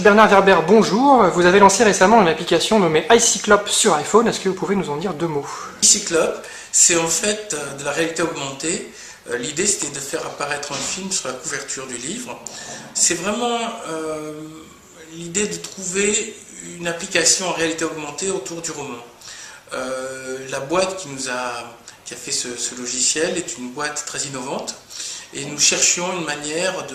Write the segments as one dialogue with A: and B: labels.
A: Bernard Werber, bonjour. Vous avez lancé récemment une application nommée iCyclope sur iPhone. Est-ce que vous pouvez nous en dire deux mots?
B: iCyclope, c'est en fait de la réalité augmentée. L'idée, c'était de faire apparaître un film sur la couverture du livre. C'est vraiment l'idée de trouver une application en réalité augmentée autour du roman. La boîte qui a fait ce logiciel est une boîte très innovante. Et nous cherchions une manière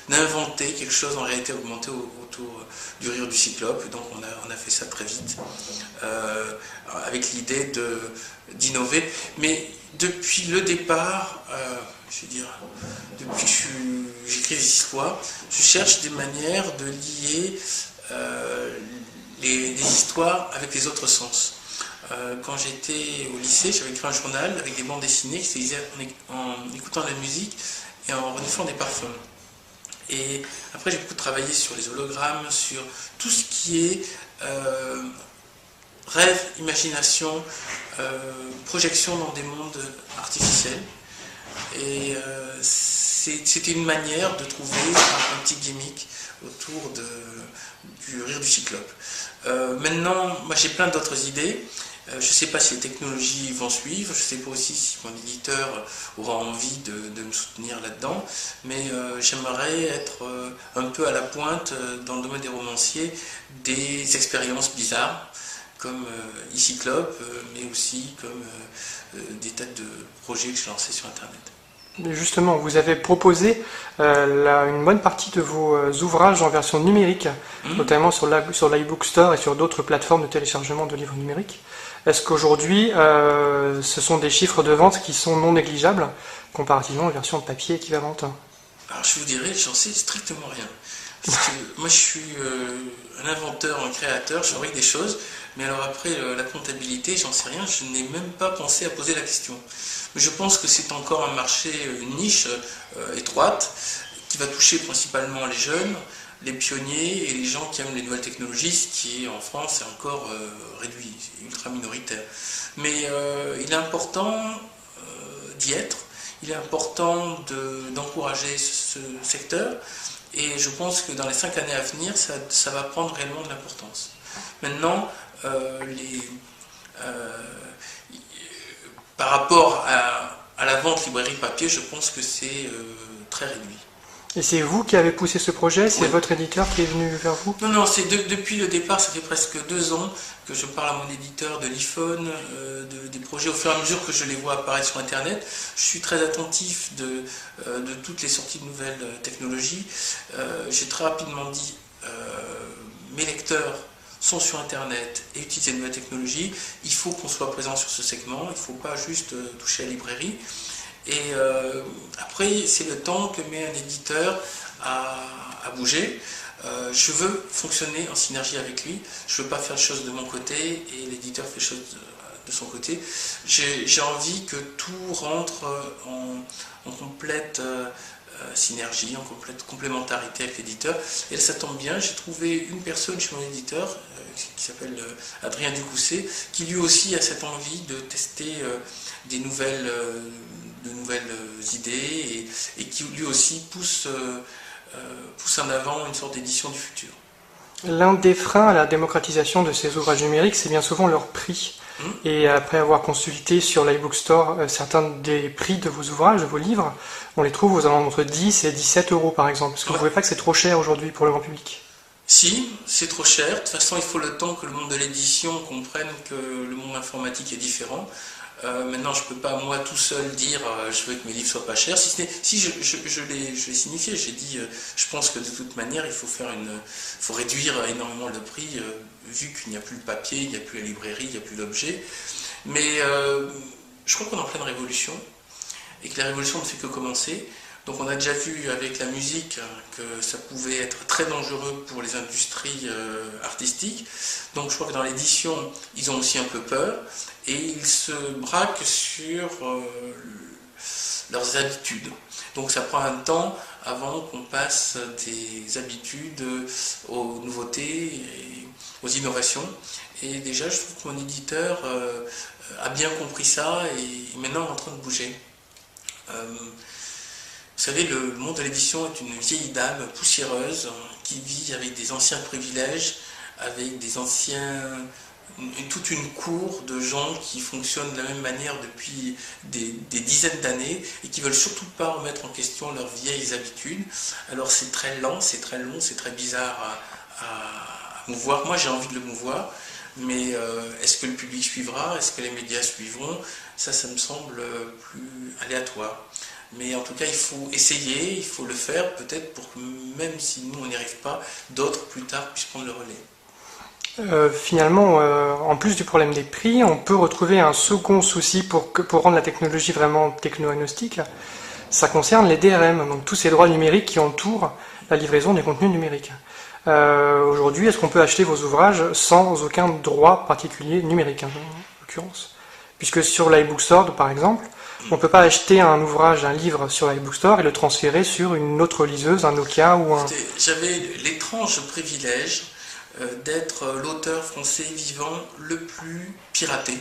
B: d'inventer quelque chose en réalité augmentée autour du rire du cyclope. Donc on a fait ça très vite, avec l'idée d'innover. Mais depuis le départ, je veux dire, depuis que j'écris des histoires, je cherche des manières de lier les histoires avec les autres sens. Quand j'étais au lycée, j'avais écrit un journal avec des bandes dessinées qui se lisaient en écoutant de la musique et en reniflant des parfums. Et après, j'ai beaucoup travaillé sur les hologrammes, sur tout ce qui est rêve, imagination, projection dans des mondes artificiels. Et c'était une manière de trouver un petit gimmick autour du rire du cyclope. Maintenant, moi j'ai plein d'autres idées. Je ne sais pas si les technologies vont suivre, je ne sais pas aussi si mon éditeur aura envie de me soutenir là-dedans, mais j'aimerais être un peu à la pointe dans le domaine des romanciers des expériences bizarres, comme iCyclope, mais aussi comme des tas de projets que j'ai lancés sur Internet.
A: Justement, vous avez proposé une bonne partie de vos ouvrages en version numérique, notamment sur l'iBook Store et sur d'autres plateformes de téléchargement de livres numériques. Est-ce qu'aujourd'hui, ce sont des chiffres de vente qui sont non négligeables, comparativement aux versions papier équivalentes?
B: Alors je vous dirais, j'en sais strictement rien. Parce que moi je suis un inventeur, un créateur, je fabrique des choses, mais alors après la comptabilité, j'en sais rien, je n'ai même pas pensé à poser la question. Mais je pense que c'est encore un marché, une niche étroite, qui va toucher principalement les jeunes, les pionniers et les gens qui aiment les nouvelles technologies, ce qui en France est encore réduit, ultra minoritaire. Mais il est important d'y être, il est important d'encourager ce secteur, et je pense que dans les 5 années à venir, ça va prendre réellement de l'importance. Maintenant, par rapport à la vente librairie papier, je pense que c'est très réduit.
A: Et c'est vous qui avez poussé ce projet? C'est votre éditeur qui est venu vers vous?
B: Non, c'est depuis le départ, ça fait presque 2 ans que je parle à mon éditeur de l'iPhone, des projets au fur et à mesure que je les vois apparaître sur Internet. Je suis très attentif de toutes les sorties de nouvelles technologies. J'ai très rapidement dit, mes lecteurs sont sur Internet et utilisent les nouvelles technologies. Il faut qu'on soit présent sur ce segment, il ne faut pas juste toucher à la librairie. Et après, c'est le temps que met un éditeur à bouger. Je veux fonctionner en synergie avec lui. Je ne veux pas faire les choses de mon côté et l'éditeur fait les choses de son côté. J'ai envie que tout rentre en complète synergie, en complète complémentarité avec l'éditeur. Et là, ça tombe bien, j'ai trouvé une personne chez mon éditeur qui s'appelle Adrien Ducousset, qui lui aussi a cette envie de tester de nouvelles idées et qui lui aussi pousse en avant une sorte d'édition du futur.
A: L'un des freins à la démocratisation de ces ouvrages numériques, c'est bien souvent leur prix. Et après avoir consulté sur l'iBook Store certains des prix de vos ouvrages, de vos livres, on les trouve aux alentours entre 10 et 17 euros par exemple. Est-ce que vous ne trouvez pas que c'est trop cher aujourd'hui pour le grand public? Si,
B: c'est trop cher. De toute façon, il faut le temps que le monde de l'édition comprenne que le monde informatique est différent. Maintenant, je ne peux pas moi tout seul dire je veux que mes livres soient pas chers. Si je l'ai signifié, j'ai dit je pense que de toute manière il faut réduire énormément le prix vu qu'il n'y a plus le papier, il n'y a plus la librairie, il n'y a plus l'objet. Mais je crois qu'on est en pleine révolution et que la révolution ne fait que commencer. Donc on a déjà vu avec la musique que ça pouvait être très dangereux pour les industries artistiques. Donc je crois que dans l'édition, ils ont aussi un peu peur et ils se braquent sur leurs habitudes. Donc ça prend un temps avant qu'on passe des habitudes aux nouveautés et aux innovations. Et déjà je trouve que mon éditeur a bien compris ça et maintenant est en train de bouger. Vous savez, le monde de l'édition est une vieille dame poussiéreuse qui vit avec des anciens privilèges, avec toute une cour de gens qui fonctionnent de la même manière depuis des dizaines d'années et qui veulent surtout pas remettre en question leurs vieilles habitudes. Alors c'est très lent, c'est très long, c'est très bizarre à mouvoir. Moi j'ai envie de le mouvoir, mais est-ce que le public suivra? Est-ce que les médias suivront? Ça me semble plus aléatoire. Mais en tout cas, il faut essayer, il faut le faire, peut-être pour que même si nous on n'y arrive pas, d'autres plus tard puissent prendre le relais.
A: Finalement, en plus du problème des prix, on peut retrouver un second souci pour rendre la technologie vraiment techno-agnostique. Ça concerne les DRM, donc tous ces droits numériques qui entourent la livraison des contenus numériques. Aujourd'hui, est-ce qu'on peut acheter vos ouvrages sans aucun droit particulier numérique, en l'occurrence? Puisque sur l'iBook Store, par exemple, on ne peut pas acheter un ouvrage, un livre sur l'iBook Store et le transférer sur une autre liseuse, un Nokia ou un...
B: J'avais l'étrange privilège d'être l'auteur français vivant le plus piraté.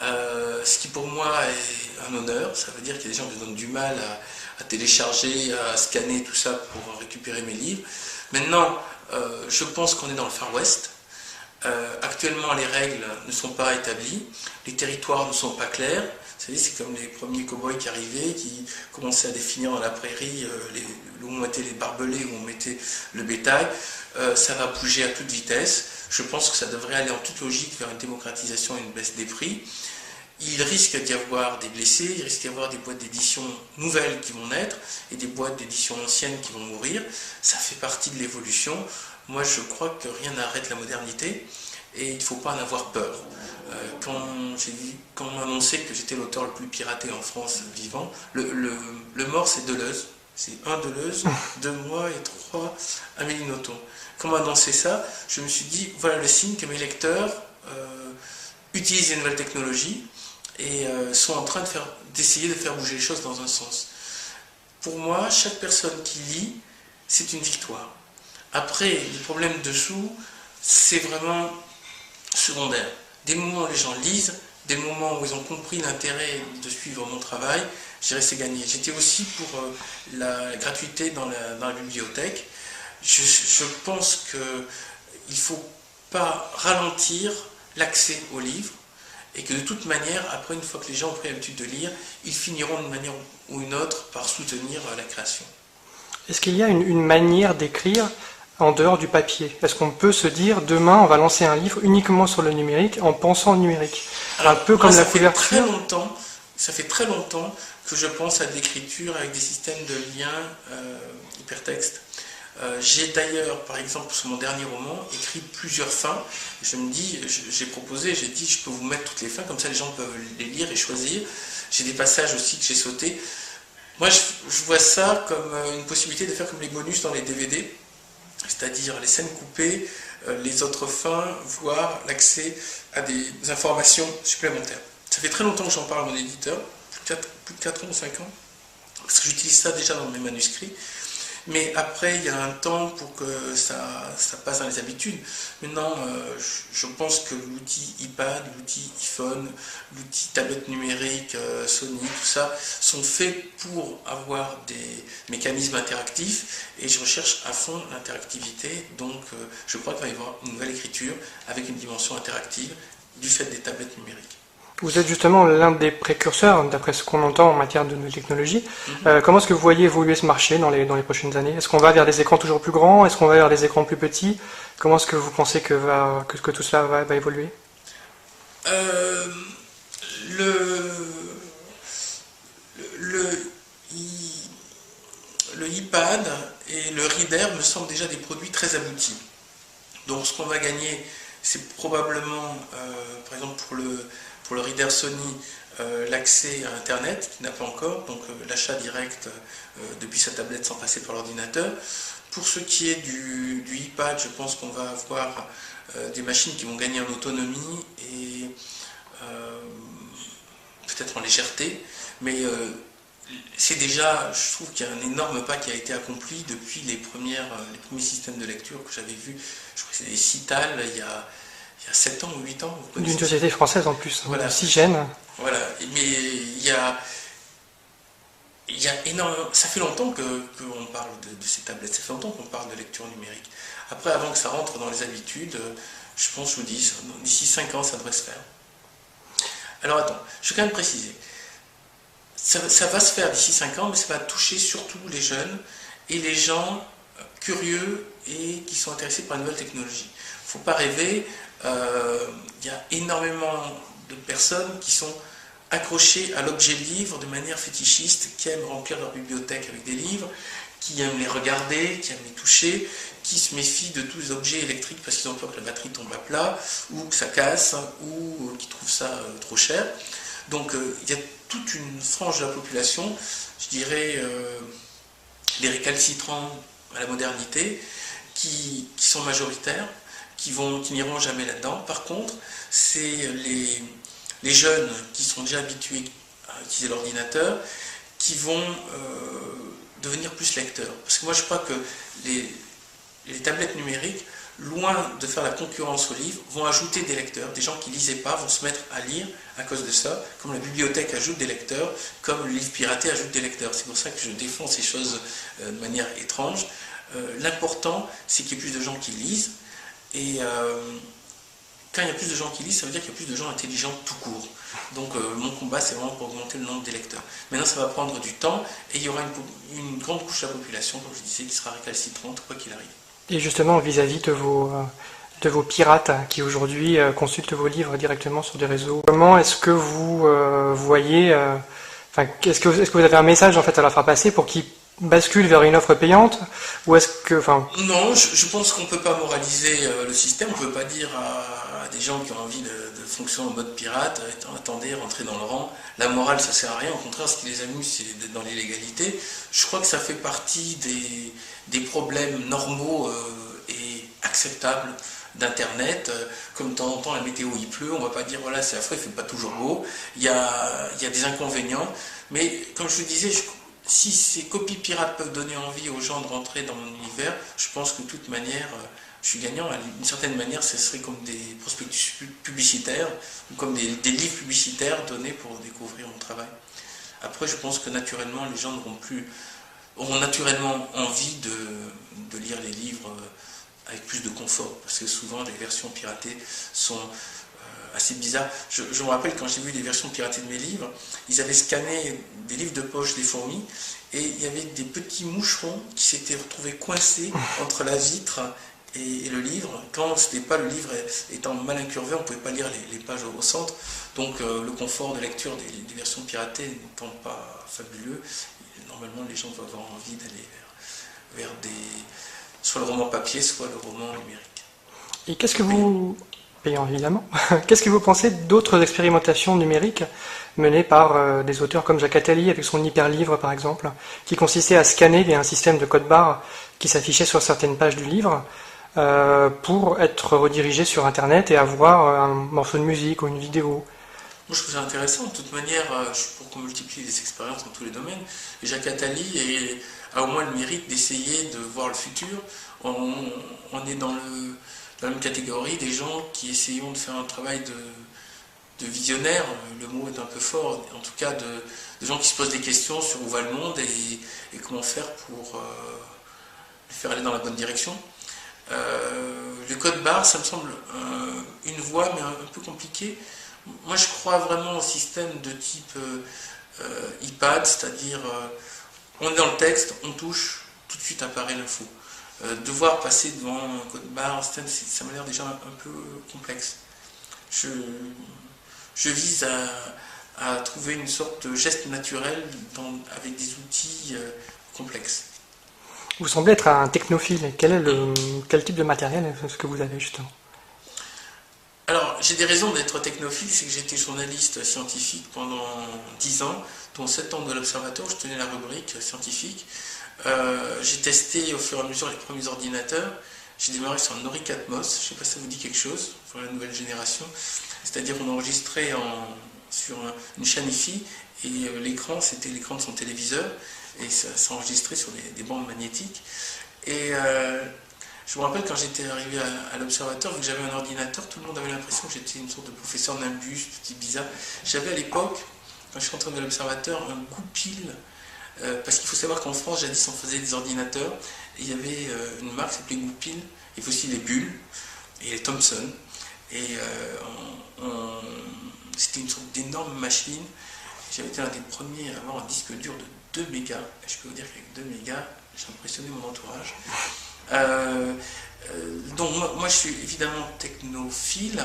B: Ce qui pour moi est un honneur. Ça veut dire qu'il y a des gens qui se donnent du mal à télécharger, à scanner tout ça pour récupérer mes livres. Maintenant, je pense qu'on est dans le Far West. Actuellement, les règles ne sont pas établies, les territoires ne sont pas clairs. Vous savez, c'est comme les premiers cow-boys qui arrivaient, qui commençaient à définir dans la prairie où on mettait les barbelés, où on mettait le bétail. Ça va bouger à toute vitesse. Je pense que ça devrait aller en toute logique vers une démocratisation et une baisse des prix. Il risque d'y avoir des blessés, il risque d'y avoir des boîtes d'édition nouvelles qui vont naître et des boîtes d'édition anciennes qui vont mourir. Ça fait partie de l'évolution. Moi, je crois que rien n'arrête la modernité et il ne faut pas en avoir peur. Quand on m'a annoncé que j'étais l'auteur le plus piraté en France vivant, le mort c'est Deleuze. C'est 1 Deleuze, 2 moi et 3 Amélie Nothomb. Quand on m'a annoncé ça, je me suis dit, voilà le signe que mes lecteurs utilisent les nouvelles technologies et sont en train d'essayer de faire bouger les choses dans un sens. Pour moi, chaque personne qui lit, c'est une victoire. Après, les problèmes dessous, c'est vraiment secondaire. Des moments où les gens lisent, des moments où ils ont compris l'intérêt de suivre mon travail, je dirais c'est gagné. J'étais aussi pour la gratuité dans la bibliothèque. Je pense qu'il ne faut pas ralentir l'accès aux livres et que de toute manière, après, une fois que les gens ont pris l'habitude de lire, ils finiront d'une manière ou une autre par soutenir la création.
A: Est-ce qu'il y a une manière d'écrire en dehors du papier? Est-ce qu'on peut se dire, demain, on va lancer un livre uniquement sur le numérique en pensant au numérique?
B: Alors,
A: un peu comme
B: moi,
A: la couverture.
B: Ça fait très longtemps que je pense à de l'écriture avec des systèmes de liens hypertextes. J'ai d'ailleurs, par exemple, sur mon dernier roman, écrit plusieurs fins. Je me dis, j'ai dit, je peux vous mettre toutes les fins, comme ça les gens peuvent les lire et choisir. J'ai des passages aussi que j'ai sautés. Moi, je vois ça comme une possibilité de faire comme les bonus dans les DVD, c'est-à-dire les scènes coupées, les autres fins, voire l'accès à des informations supplémentaires. Ça fait très longtemps que j'en parle à mon éditeur, plus de 4 ans ou 5 ans, parce que j'utilise ça déjà dans mes manuscrits. Mais après, il y a un temps pour que ça passe dans les habitudes. Maintenant, je pense que l'outil iPad, l'outil iPhone, l'outil tablette numérique, Sony, tout ça, sont faits pour avoir des mécanismes interactifs et je recherche à fond l'interactivité. Donc, je crois qu'il va y avoir une nouvelle écriture avec une dimension interactive du fait des tablettes numériques.
A: Vous êtes justement l'un des précurseurs, d'après ce qu'on entend en matière de technologie. Comment est-ce que vous voyez évoluer ce marché dans les prochaines années? Est-ce qu'on va vers des écrans toujours plus grands? Est-ce qu'on va vers des écrans plus petits? Comment est-ce que vous pensez que tout cela va évoluer?
B: Le iPad et le Reader me semblent déjà des produits très aboutis. Donc ce qu'on va gagner, c'est probablement, par exemple pour le Reader Sony, l'accès à Internet, qui n'a pas encore, donc l'achat direct depuis sa tablette sans passer par l'ordinateur. Pour ce qui est du iPad, je pense qu'on va avoir des machines qui vont gagner en autonomie et peut-être en légèreté, mais c'est déjà, je trouve qu'il y a un énorme pas qui a été accompli depuis les premiers systèmes de lecture que j'avais vus. Je crois que c'est des Cital il y a 7 ans ou 8 ans.
A: D'une société française en plus,
B: voilà.
A: Cigène.
B: Voilà, mais il y a il y a énormément, ça fait longtemps qu'on parle de ces tablettes, ça fait longtemps qu'on parle de lecture numérique. Après, avant que ça rentre dans les habitudes, je pense, je vous dis, d'ici 5 ans, ça devrait se faire. Alors attends, je vais quand même préciser. Ça va se faire d'ici 5 ans, mais ça va toucher surtout les jeunes et les gens curieux et qui sont intéressés par les nouvelles technologies. Il ne faut pas rêver, il y a énormément de personnes qui sont accrochées à l'objet livre de manière fétichiste, qui aiment remplir leur bibliothèque avec des livres, qui aiment les regarder, qui aiment les toucher, qui se méfient de tous les objets électriques parce qu'ils ont peur que la batterie tombe à plat, ou que ça casse, ou qui trouvent ça trop cher. Donc il y a toute une frange de la population, je dirais les récalcitrants à la modernité, qui sont majoritaires, qui n'iront jamais là-dedans. Par contre, c'est les jeunes qui sont déjà habitués à utiliser l'ordinateur, qui vont devenir plus lecteurs. Parce que moi je crois que les tablettes numériques, loin de faire la concurrence aux livres, vont ajouter des lecteurs. Des gens qui ne lisaient pas vont se mettre à lire à cause de ça, comme la bibliothèque ajoute des lecteurs, comme le livre piraté ajoute des lecteurs. C'est pour ça que je défends ces choses de manière étrange. L'important, c'est qu'il y ait plus de gens qui lisent. Et quand il y a plus de gens qui lisent, ça veut dire qu'il y a plus de gens intelligents tout court. Donc mon combat, c'est vraiment pour augmenter le nombre des lecteurs. Maintenant, ça va prendre du temps, et il y aura une grande couche de la population, comme je disais, qui sera récalcitrante, quoi qu'il arrive.
A: Et justement, vis-à-vis de vos pirates qui aujourd'hui consultent vos livres directement sur des réseaux, comment est-ce que vous voyez, est-ce que vous avez un message en fait à leur faire passer pour qu'ils basculent vers une offre payante, ou est-ce que,
B: Non, je pense qu'on ne peut pas moraliser le système. On ne peut pas dire à des gens qui ont envie de fonctionner en mode pirate, attendez, rentrez dans le rang. La morale, ça ne sert à rien. Au contraire, ce qui les amuse, c'est d'être dans l'illégalité. Je crois que ça fait partie des problèmes normaux et acceptables d'Internet. Comme de temps en temps, la météo, il pleut, on ne va pas dire, voilà, c'est affreux, il ne fait pas toujours beau. Il y a des inconvénients. Mais comme je vous disais, si ces copies pirates peuvent donner envie aux gens de rentrer dans mon univers, je pense que de toute manière, je suis gagnant. D'une certaine manière, ce serait comme des prospectus publicitaires ou comme des livres publicitaires donnés pour découvrir mon travail. Après, je pense que naturellement, les gens auront naturellement envie de lire les livres avec plus de confort, parce que souvent, les versions piratées sont assez bizarre. Je me rappelle quand j'ai vu les versions piratées de mes livres, ils avaient scanné des livres de poche des fourmis, et il y avait des petits moucherons qui s'étaient retrouvés coincés entre la vitre et le livre. Quand c'était pas le livre étant mal incurvé, on ne pouvait pas lire les pages au centre. Donc le confort de lecture des versions piratées n'étant pas fabuleux, normalement les gens vont avoir envie d'aller vers soit le roman papier, soit le roman numérique.
A: Et qu'est-ce que vous... Payant évidemment. Qu'est-ce que vous pensez d'autres expérimentations numériques menées par des auteurs comme Jacques Attali avec son hyperlivre par exemple, qui consistait à scanner via un système de code barre qui s'affichait sur certaines pages du livre pour être redirigé sur Internet et avoir un morceau de musique ou une vidéo?
B: Moi, je trouve ça intéressant. De toute manière, pour qu'on multiplie les expériences dans tous les domaines, et Jacques Attali a au moins le mérite d'essayer de voir le futur. On est dans la même catégorie des gens qui essayons de faire un travail de visionnaire, le mot est un peu fort, en tout cas de gens qui se posent des questions sur où va le monde et comment faire pour le faire aller dans la bonne direction. Le code barre, ça me semble une voie, mais un peu compliquée. Moi, je crois vraiment au système de type iPad, c'est-à-dire on est dans le texte, on touche, tout de suite apparaît l'info. Devoir passer devant un code barre, ça m'a l'air déjà un peu complexe. Je vise à trouver une sorte de geste naturel avec des outils complexes.
A: Vous semblez être un technophile. Quel type de matériel est-ce que vous avez justement?
B: Alors, j'ai des raisons d'être technophile, c'est que j'ai été journaliste scientifique pendant 10 ans, dont 7 ans de l'Observatoire, je tenais la rubrique scientifique. J'ai testé au fur et à mesure les premiers ordinateurs. J'ai démarré sur un Noric Atmos, je ne sais pas si ça vous dit quelque chose, pour la nouvelle génération. C'est-à-dire qu'on enregistrait sur une chaîne IFI, et l'écran, c'était l'écran de son téléviseur, et ça s'enregistrait sur des bandes magnétiques. Et je me rappelle quand j'étais arrivé à l'Observatoire, vu que j'avais un ordinateur, tout le monde avait l'impression que j'étais une sorte de professeur nimbus, petit bizarre. J'avais à l'époque, quand je suis rentré de l'Observatoire, un goupil parce qu'il faut savoir qu'en France, jadis, on faisait des ordinateurs, et il y avait une marque qui s'appelait Goupil, il faut aussi les Bull et les Thomson, et c'était une sorte d'énorme machine. J'avais été l'un des premiers à avoir un disque dur de 2 mégas, et je peux vous dire qu'avec 2 mégas, j'ai impressionné mon entourage. Donc moi je suis évidemment technophile,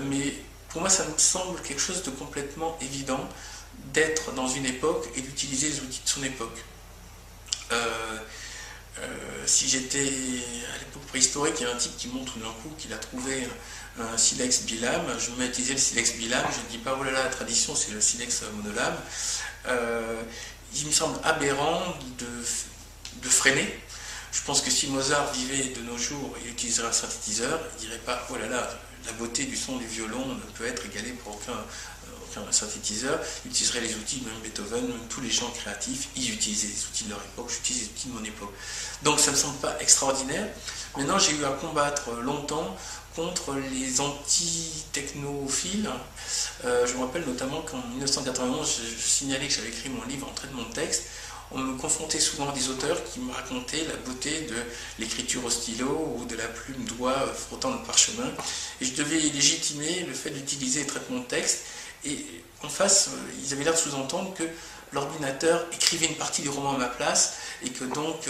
B: mais pour moi ça me semble quelque chose de complètement évident d'être dans une époque et d'utiliser les outils de son époque. Si j'étais à l'époque préhistorique, il y a un type qui montre d'un coup qu'il a trouvé un silex bilame, je me mets à utiliser le silex bilame, je ne dis pas oh là là la tradition c'est le silex monolame. Il me semble aberrant de freiner. Je pense que si Mozart vivait de nos jours et utiliserait un synthétiseur, il ne dirait pas oh là là, la beauté du son du violon ne peut être égalée pour aucun synthétiseur. Il utiliserait les outils, même Beethoven, même tous les gens créatifs, ils utilisaient les outils de leur époque, j'utilise les outils de mon époque. Donc ça ne me semble pas extraordinaire. Maintenant, j'ai eu à combattre longtemps contre les anti-technophiles. Je me rappelle notamment qu'en 1991, je signalais que j'avais écrit mon livre Entrée de mon texte. On me confrontait souvent à des auteurs qui me racontaient la beauté de l'écriture au stylo ou de la plume doigt frottant le parchemin. Et je devais légitimer le fait d'utiliser les traitements de texte. Et en face, ils avaient l'air de sous-entendre que l'ordinateur écrivait une partie du roman à ma place et que donc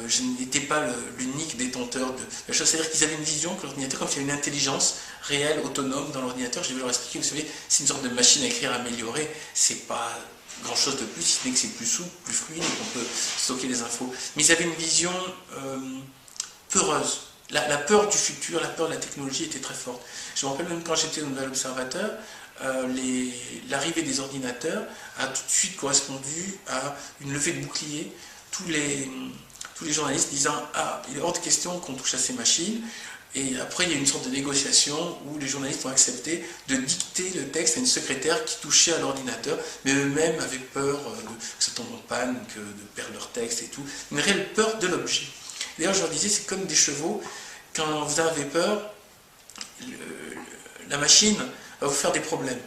B: je n'étais pas l'unique détenteur de la chose. C'est-à-dire qu'ils avaient une vision que l'ordinateur, comme il y avait une intelligence réelle, autonome dans l'ordinateur, je devais leur expliquer, vous savez, c'est une sorte de machine à écrire améliorée, c'est pas grand-chose de plus, si ce n'est que c'est plus souple, plus fluide, et qu'on peut stocker les infos. Mais ils avaient une vision peureuse. La peur du futur, la peur de la technologie était très forte. Je me rappelle même quand j'étais au Nouvel Observateur, l'arrivée des ordinateurs a tout de suite correspondu à une levée de bouclier. Tous les journalistes disant « Ah, il est hors de question qu'on touche à ces machines ». Et après, il y a une sorte de négociation où les journalistes ont accepté de dicter le texte à une secrétaire qui touchait à l'ordinateur, mais eux-mêmes avaient peur que ça tombe en panne, de perdre leur texte et tout. Une réelle peur de l'objet. D'ailleurs, je leur disais, c'est comme des chevaux. Quand vous avez peur, la machine va vous faire des problèmes.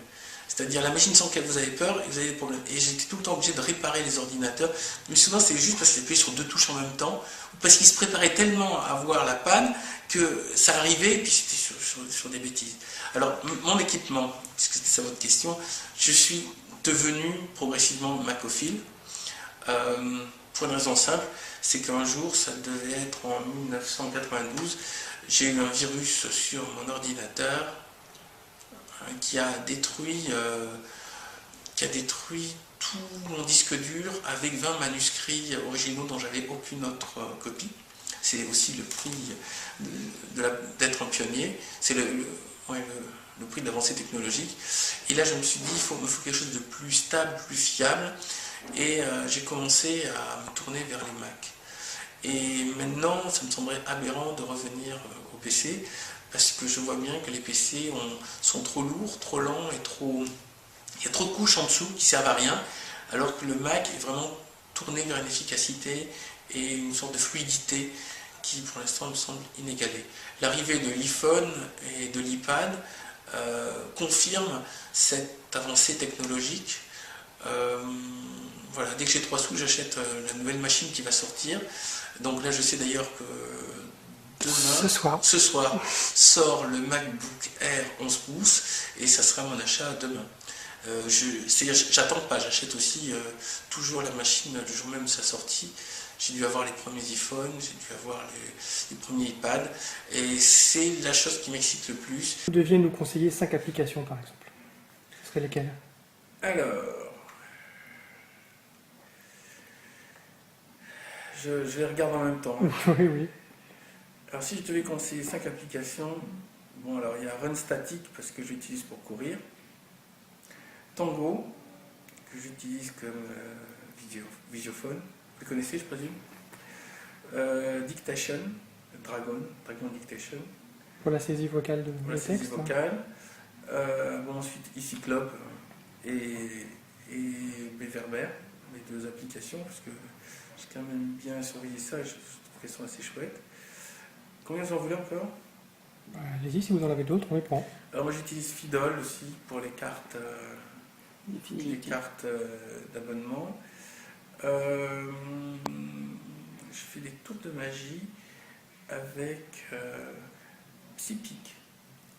B: C'est-à-dire la machine sans laquelle vous avez peur et vous avez des problèmes. Et j'étais tout le temps obligé de réparer les ordinateurs. Mais souvent, c'est juste parce qu'ils appuyaient sur 2 touches en même temps, ou parce qu'ils se préparaient tellement à voir la panne que ça arrivait et puis c'était sur des bêtises. Alors, mon équipement, puisque c'était ça votre question, je suis devenu progressivement macophile. Pour une raison simple, c'est qu'un jour, ça devait être en 1992, j'ai eu un virus sur mon ordinateur qui a détruit tout mon disque dur avec 20 manuscrits originaux dont j'avais aucune autre copie. C'est aussi le prix d'être un pionnier, c'est le prix de l'avancée technologique. Et là, je me suis dit, il me faut quelque chose de plus stable, plus fiable. Et j'ai commencé à me tourner vers les Mac. Et maintenant, ça me semblerait aberrant de revenir au PC, parce que je vois bien que les PC sont trop lourds, trop lents, et il y a trop de couches en dessous qui ne servent à rien, alors que le Mac est vraiment tourné vers une efficacité et une sorte de fluidité qui, pour l'instant, me semble inégalée. L'arrivée de l'iPhone et de l'iPad confirme cette avancée technologique. Voilà, dès que j'ai 3 sous, j'achète la nouvelle machine qui va sortir. Donc là, je sais d'ailleurs que demain, ce soir sort le MacBook Air 11 pouces et ça sera mon achat demain. J'attends pas, j'achète aussi toujours la machine le jour même de sa sortie. J'ai dû avoir les premiers iPhones, j'ai dû avoir les premiers iPads et c'est la chose qui m'excite le plus.
A: Vous deviez nous conseiller 5 applications par exemple. Ce serait lesquelles?
B: Alors, je les regarde en même temps.
A: Oui, oui.
B: Alors si je devais conseiller 5 applications, bon alors il y a Run Static parce que j'utilise pour courir, Tango que j'utilise comme visiophone, vous le connaissez je présume, Dictation, Dragon Dictation.
A: Pour la saisie vocale de
B: la saisie vocale. Bon, ensuite EasyClub et Beverber, les 2 applications parce que j'ai quand même bien surveillé ça et je trouve qu'elles sont assez chouettes. Combien vous en voulez encore?
A: Allez-y, si vous en avez d'autres, on les prend.
B: Alors moi j'utilise Fidol aussi pour les cartes d'abonnement. Je fais des tours de magie avec Psypic.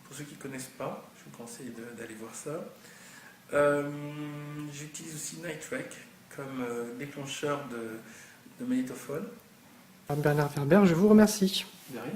B: Pour ceux qui ne connaissent pas, je vous conseille d'aller voir ça. J'utilise aussi Night Track comme déclencheur de magnétophone.
A: Bernard Werber, je vous remercie.
B: De rien.